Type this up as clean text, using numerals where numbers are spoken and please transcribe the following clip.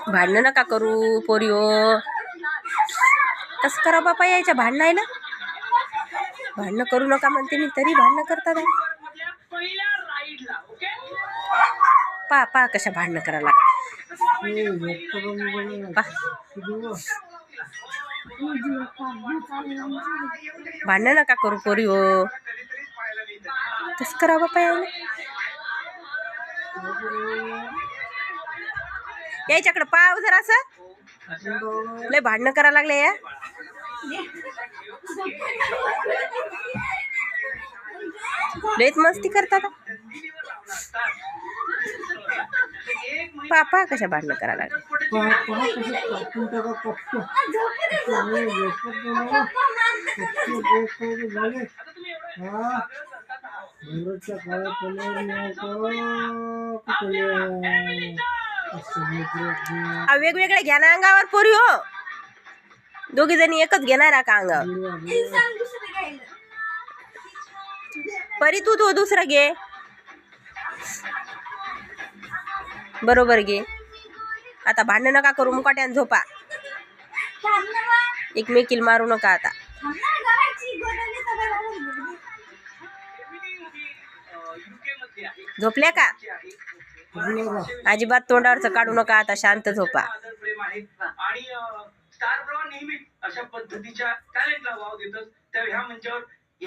भांडण नका करू पोरिओ. कसं करा बापा यायच्या भांडणायला. भांडणं करू नका म्हणते मी तरी भांडणं करतात. पा पा कशा भांडणं करायला भांडणं नका करू पोरिओ. कसं करा बापा यायला. यायच्याकडे पाव जरा असं लय भांडणं करायला लागले या. लयच मस्ती करतात. पापा कशा भांडणं करायला लागले. वेगवेगळे घ्या ना अंगावर पोरी हो. दोघी जणी एकच घेणार का अंगावर. परी तू दुसरा घे. बरोबर घे. आता भांडण नका करू मुकाट्यान झोपा. एकमेकीला मारू नका आता. झोपल्या का. अजिबात तोंडावरचं काढू नका आता. शांत झोपा. आणि स्टार प्रवाह नेहमी अशा पद्धतीच्या टॅलेंटला वाव देतात. त्या ह्या मंचावर